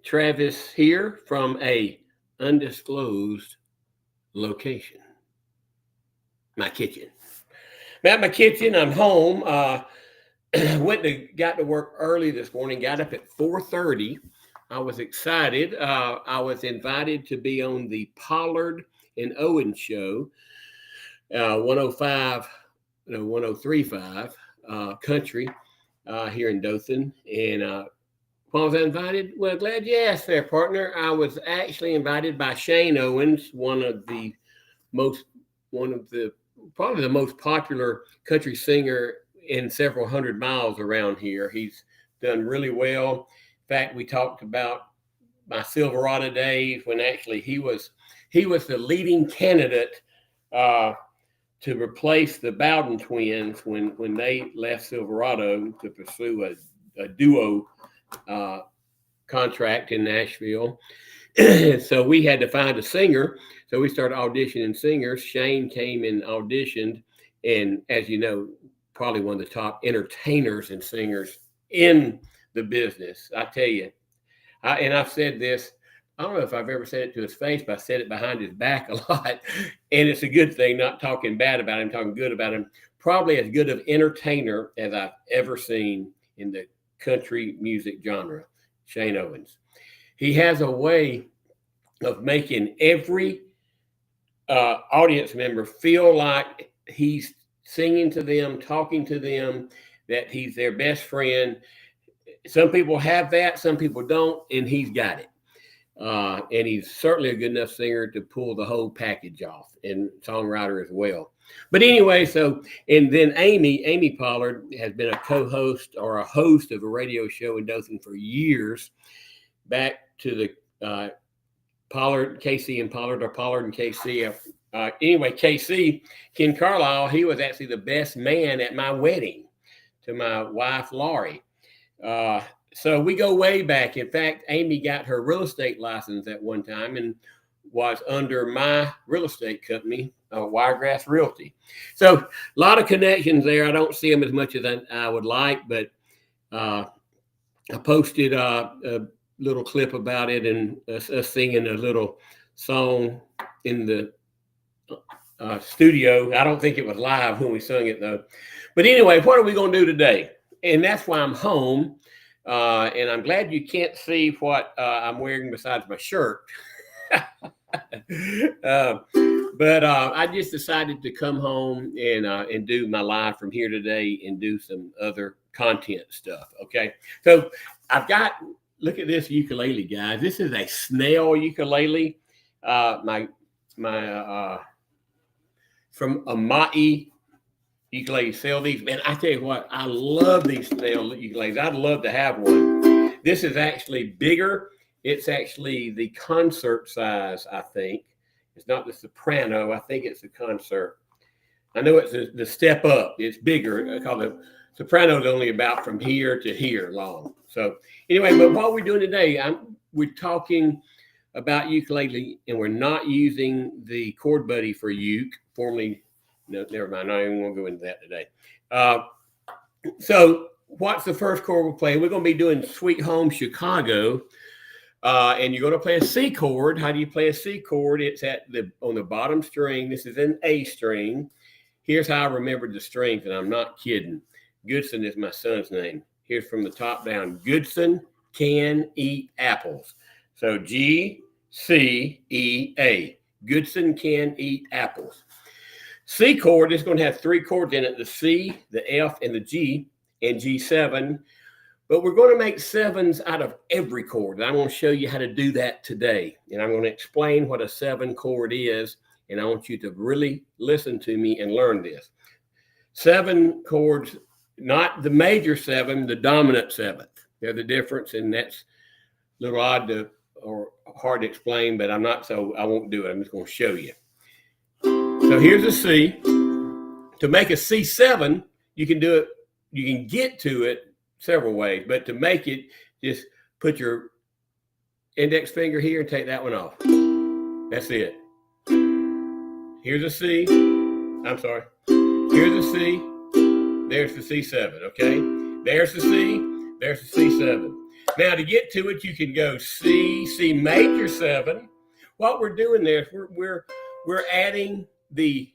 Travis here from a undisclosed location. My kitchen. I'm at my kitchen. I'm home. Got to work early this morning. Got up at 4:30. I was excited. I was invited to be on the Pollard and Owen show, 105, 1035 country here in Dothan, and why was I invited? Well, glad you asked there, partner. I was actually invited by Shane Owens, most, one of the, probably the most popular country singer in several hundred miles around here. He's done really well. In fact, we talked about my Silverado days when actually he was the leading candidate to replace the Bowden twins when they left Silverado to pursue a duo contract in Nashville. So we had to find a singer. So we started auditioning singers. Shane came and auditioned. And as you know, probably one of the top entertainers and singers in the business. I tell you, and I've said this, I don't know if I've ever said it to his face, but I said it behind his back a lot. And it's a good thing, not talking bad about him, talking good about him. Probably as good of entertainer as I've ever seen in the country music genre, Shane Owens. He has a way of making every audience member feel like he's singing to them, talking to them, that he's their best friend. Some people have that, some people don't, and he's got it. And he's certainly a good enough singer to pull the whole package off, and songwriter as well. But anyway, and then Amy Pollard has been a co-host or a host of a radio show in Dothan for years, back to the Pollard, KC and Pollard, or Pollard and KC. Anyway, KC, Ken Carlisle, he was actually the best man at my wedding to my wife, Laurie. So we go way back. In fact, Amy got her real estate license at one time and was under my real estate company, Wiregrass Realty. So a lot of connections there. I don't see them as much as I would like, but I posted a little clip about it and us singing a little song in the studio. I don't think it was live when we sung it, though. But anyway, what are we going to do today? And that's why I'm home. And I'm glad you can't see what I'm wearing besides my shirt. But I just decided to come home and do my live from here today and do some other content stuff. Okay. So look at this ukulele, guys. This is a snail ukulele. My from Amai ukulele sell these. Man, I tell you what, I love these snail ukuleles. I'd love to have one. This is actually bigger. It's actually the concert size, I think. It's not the soprano. I think it's the concert. I know it's the step up. It's bigger because the soprano is only about from here to here long. So anyway, but what we're doing today, we're talking about ukulele, and we're not using the Chord Buddy for uke, formerly. No, never mind. I'm not even going to go into that today. So what's the first chord we'll play? We're going to be doing Sweet Home Chicago. And you're going to play a C chord. How do you play a C chord? It's on the bottom string. This is an A string. Here's how I remembered the strings, and I'm not kidding. Goodson is my son's name. Here's from the top down. Goodson can eat apples. So G, C, E, A. Goodson can eat apples. C chord is going to have three chords in it, the C, the F, and the G, and G7. But we're going to make sevens out of every chord. And I'm going to show you how to do that today. And I'm going to explain what a 7 chord is. And I want you to really listen to me and learn this. 7 chords, not the major 7, the dominant 7th. They're the difference, and that's a little odd or hard to explain, but I won't do it. I'm just going to show you. So here's a C. To make a C7, you can do it. You can get to it several ways, but to make it, just put your index finger here and take that one off. That's it. Here's a C. I'm sorry. Here's a C. There's the C7, okay? There's the C. There's the C7. Now to get to it, you can go C major 7. What we're doing there is we're adding the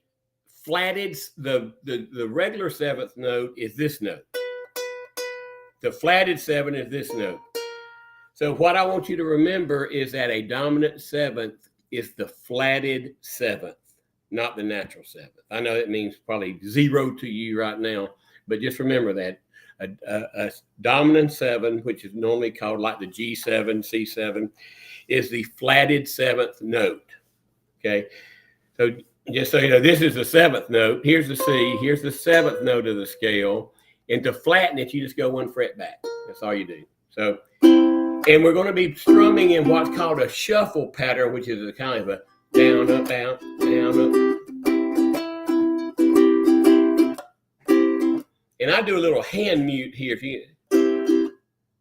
flatted, the regular 7th note is this note. The flatted 7 is this note. So what I want you to remember is that a dominant 7th is the flatted 7th, not the natural 7th. I know that means probably 0 to you right now, but just remember that a dominant 7, which is normally called like the G7, C7, is the flatted 7th note. Okay, so just so you know, this is the 7th note. Here's the C. Here's the 7th note of the scale. And to flatten it, you just go 1 fret back. That's all you do. So, and we're going to be strumming in what's called a shuffle pattern, which is a kind of a down, up, down, down, up. And I do a little hand mute here. If you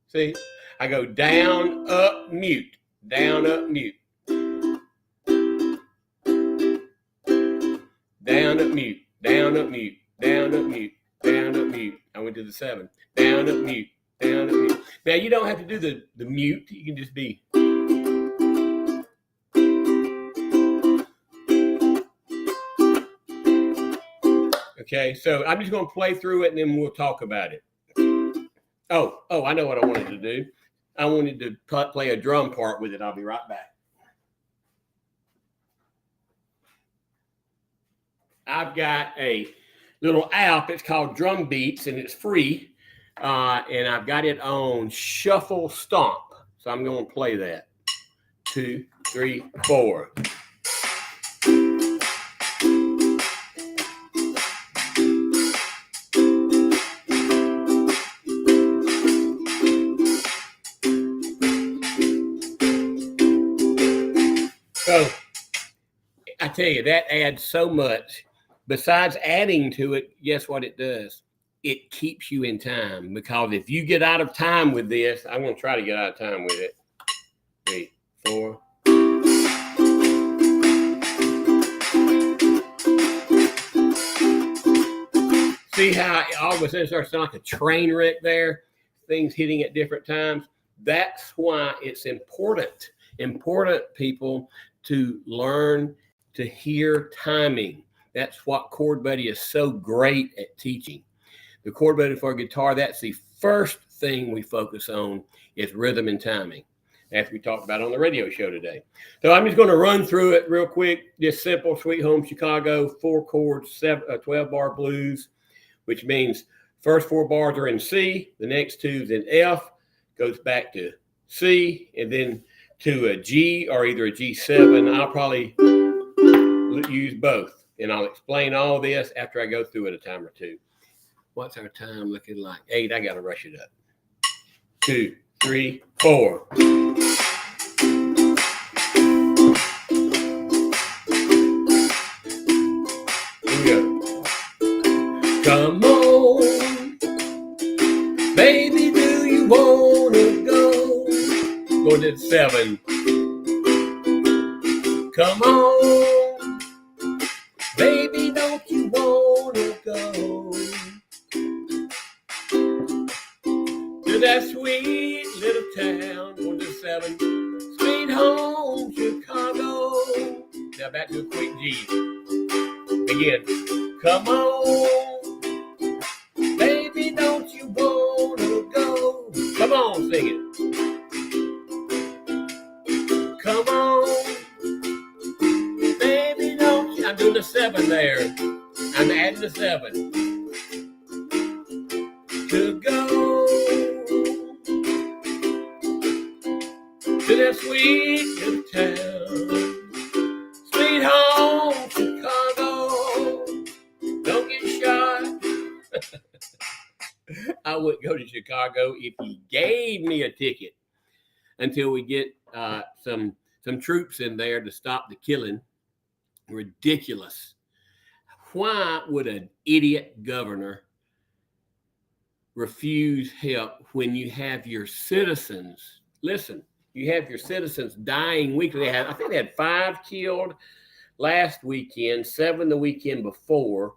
see, I go down, up, mute, down, up, mute. Down, up, mute, down, up, mute, down, up, mute, down, up, mute. I went to the 7. Down, up, mute, down, up, mute. Now, you don't have to do the mute. You can just be. Okay, so I'm just going to play through it, and then we'll talk about it. Oh, I know what I wanted to do. I wanted to play a drum part with it. I'll be right back. I've got a little app. It's called Drum Beats, and it's free. And I've got it on Shuffle Stomp. So I'm going to play that. 2, 3, 4. So I tell you, that adds so much. Besides adding to it, guess what it does? It keeps you in time, because if you get out of time with this, I'm going to try to get out of time with it. 3, 4. See how all of a sudden it starts sounding like a train wreck there? Things hitting at different times. That's why it's important, people, to learn to hear timing. That's what Chord Buddy is so great at teaching. The Chord Buddy for guitar, that's the first thing we focus on, is rhythm and timing, as we talked about on the radio show today. So I'm just going to run through it real quick. Just simple Sweet Home Chicago, 4 chords, 12-bar blues, which means first 4 bars are in C, the next 2 is in F, goes back to C, and then to a G or either a G7. I'll probably use both. And I'll explain all this after I go through it a time or two. What's our time looking like? 8. I got to rush it up. 2, 3, 4. Here we go. Come on, baby, do you want to go? Go to 7. Come on, baby, don't you want to go to that sweet little town? Going to 7. Sweet home Chicago. Now back to a quick G. Again. Come on, baby, don't you want to go? Come on, sing it. Come on, baby, don't you? I'm doing the 7 there. I'm adding the 7. To go to that sweet little town. Sweet home Chicago. Don't get shot. I wouldn't go to Chicago if he gave me a ticket until we get some troops in there to stop the killing. Ridiculous. Why would an idiot governor refuse help when you have your citizens? Listen, you have your citizens dying weekly. I think they had 5 killed last weekend, 7 the weekend before,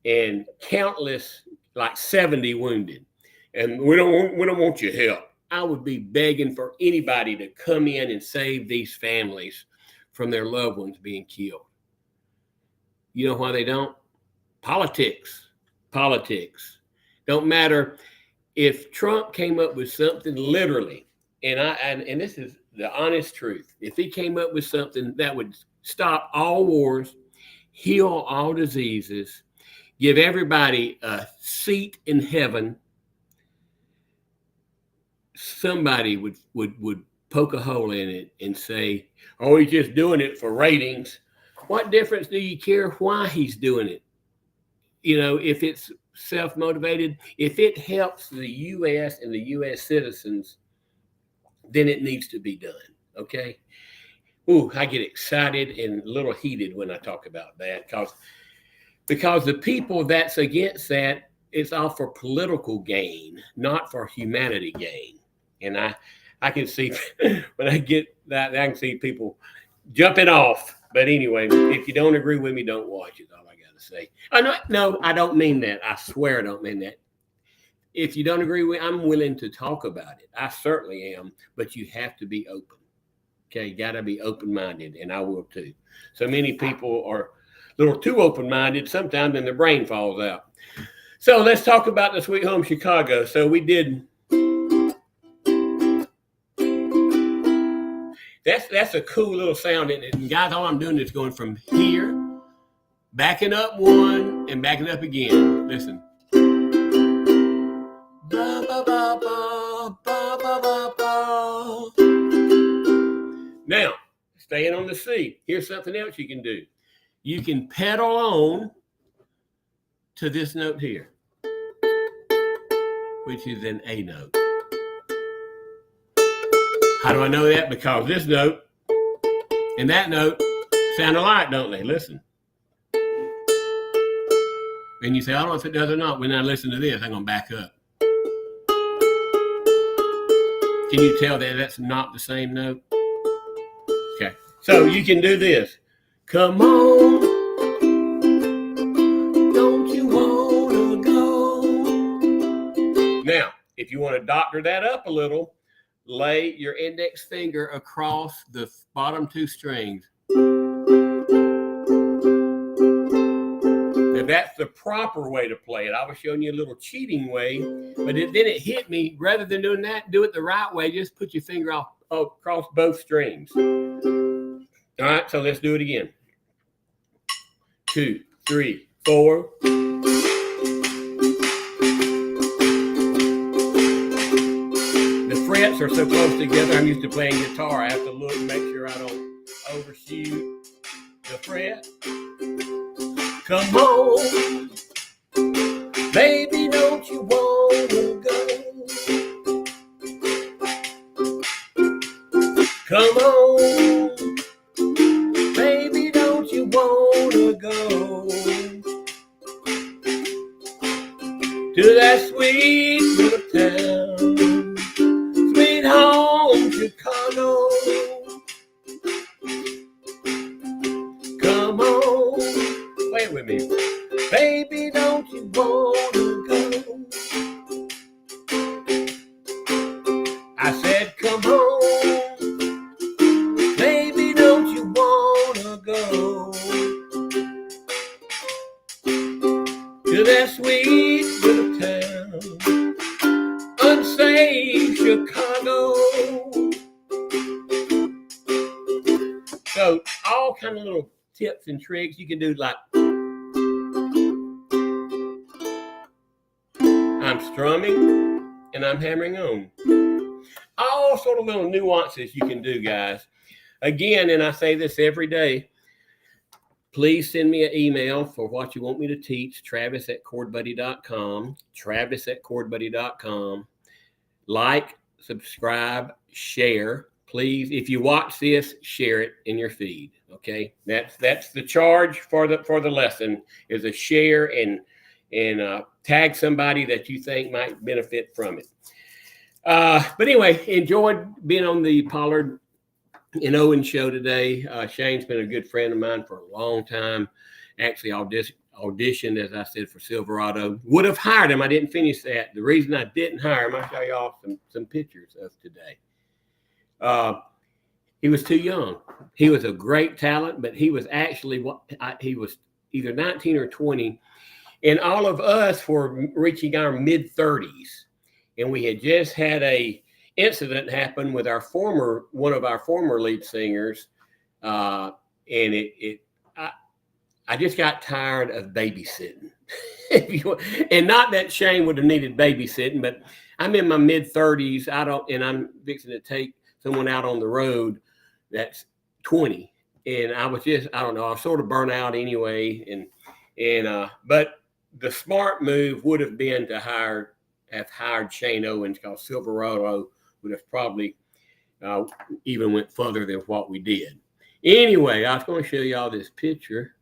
and countless, like 70 wounded. And we don't want your help. I would be begging for anybody to come in and save these families from their loved ones being killed. You know why they don't? Politics. Politics. Don't matter if Trump came up with something literally, and this is the honest truth. If he came up with something that would stop all wars, heal all diseases, give everybody a seat in heaven, somebody would poke a hole in it and say, oh, he's just doing it for ratings. What difference do you care why he's doing it? You know, if it's self-motivated, if it helps the U.S. and the U.S. citizens, then it needs to be done, okay? Ooh, I get excited and a little heated when I talk about that because the people that's against that, it's all for political gain, not for humanity gain. And I can see when I get that, I can see people jumping off. But anyway, if you don't agree with me, don't watch it. All I got to say. No, I don't mean that. I swear I don't mean that. If you don't agree with me, I'm willing to talk about it. I certainly am. But you have to be open. Okay, you got to be open-minded, and I will too. So many people are a little too open-minded sometimes, and their brain falls out. So let's talk about the Sweet Home Chicago. So we did. That's a cool little sound. And guys, all I'm doing is going from here, backing up one, and backing up again. Listen. Ba, ba, ba, ba, ba, ba, ba, ba. Now, staying on the C, here's something else you can do. You can pedal on to this note here, which is an A note. How do I know that? Because this note and that note sound alike, don't they? Listen. And you say, I don't know if it does or not. When I listen to this, I'm going to back up. Can you tell that that's not the same note? Okay. So you can do this. Come on. Don't you want to go? Now, if you want to doctor that up a little, lay your index finger across the bottom two strings. Now that's the proper way to play it. I was showing you a little cheating way, but then it hit me. Rather than doing that, do it the right way. Just put your finger across both strings. All right, so let's do it again. 2, 3, 4. Frets are so close together. I'm used to playing guitar. I have to look and make sure I don't overshoot the fret. Come on, baby, don't you want to go? Come on, baby, don't you want to go to that sweet little town? Home, Chicago. Come on, play it with me. Baby, don't you want to go? I said, come on. Baby, don't you want to go to that sweet little town? Unsafe Chicago. So all kind of little tips and tricks you can do, like I'm strumming and I'm hammering on. All sort of little nuances you can do, guys. Again, and I say this every day, please send me an email for what you want me to teach, travis@chordbuddy.com, travis@chordbuddy.com. Like, subscribe, share. Please, if you watch this, share it in your feed. Okay, that's the charge for the lesson, is a share and tag somebody that you think might benefit from it. But anyway, enjoyed being on the Pollard and Owen show today. Shane's been a good friend of mine for a long time. Actually auditioned, as I said, for Silverado. Would have hired him. I didn't finish that. The reason I didn't hire him, I'll show y'all some pictures of today. He was too young. He was a great talent, but he was actually he was either 19 or 20, and all of us were reaching our mid-30s, and we had just had a incident happen with one of our former lead singers, and I just got tired of babysitting. And not that Shane would have needed babysitting, but I'm in my mid-30s. And I'm fixing to take someone out on the road that's 20, and I don't know, I was sort of burnt out anyway, but the smart move would have been to have hired Shane Owens, because Silverado would have probably even went further than what we did. Anyway, I was going to show y'all this picture.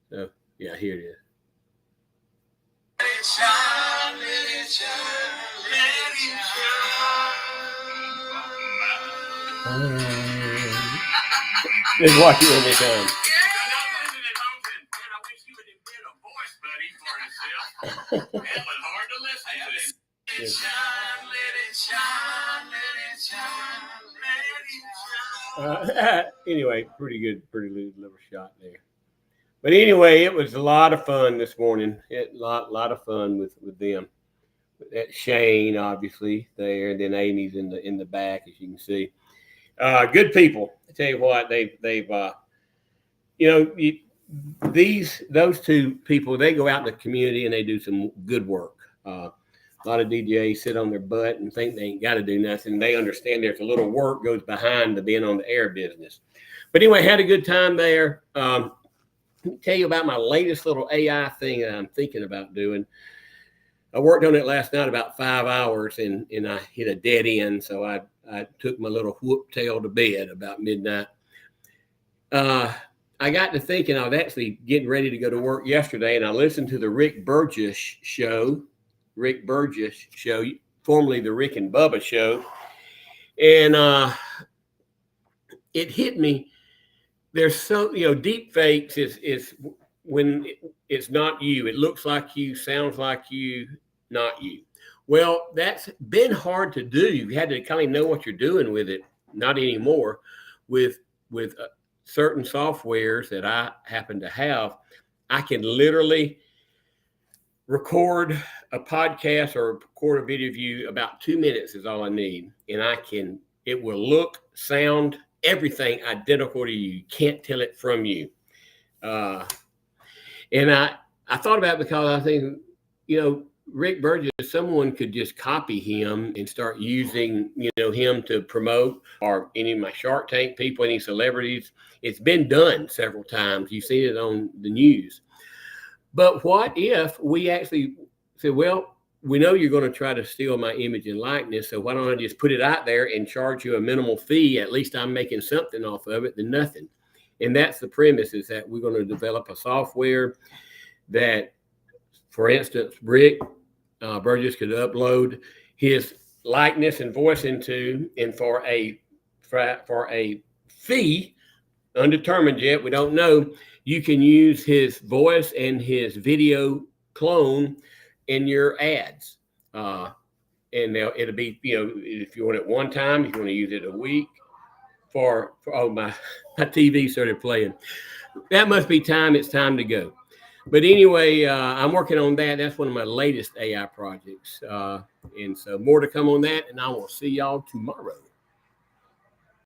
So yeah, here it is. Let's watch it when they come. Anyway, pretty little shot there. But anyway, it was a lot of fun this morning. A lot of fun with them. That Shane, obviously, there, and then Amy's in the back, as you can see. Good people. I tell you what, they've those two people, they go out in the community and they do some good work. A lot of DJs sit on their butt and think they ain't got to do nothing. They understand there's a little work goes behind the being on the air business. But anyway, had a good time there. Tell you about my latest little AI thing that I'm thinking about doing. I worked on it last night about 5 hours, and I hit a dead end. So I took my little whoop tail to bed about midnight. I got to thinking, I was actually getting ready to go to work yesterday, and I listened to the Rick Burgess show, formerly the Rick and Bubba show. And it hit me. There's so, deep fakes is when it's not you. It looks like you, sounds like you, not you. Well, that's been hard to do. You had to kind of know what you're doing with it. Not anymore. With certain softwares that I happen to have, I can literally record a podcast or record a video view. About 2 minutes is all I need. And it will look, sound, everything identical to you. You can't tell it from you. And I thought about it because I think, Rick Burgess, someone could just copy him and start using, him to promote, or any of my Shark Tank people, any celebrities. It's been done several times. You've seen it on the news. But what if we actually said, well, we know you're going to try to steal my image and likeness, so why don't I just put it out there and charge you a minimal fee? At least I'm making something off of it than nothing. And that's the premise, is that we're going to develop a software that, for instance, Rick Burgess could upload his likeness and voice into, and for a fee, undetermined yet, we don't know, you can use his voice and his video clone in your ads. And it'll be, if you want it one time, if you want to use it a week, my TV started playing. That must be time. It's time to go. But anyway, I'm working on that. That's one of my latest AI projects. And so more to come on that, and I will see y'all tomorrow.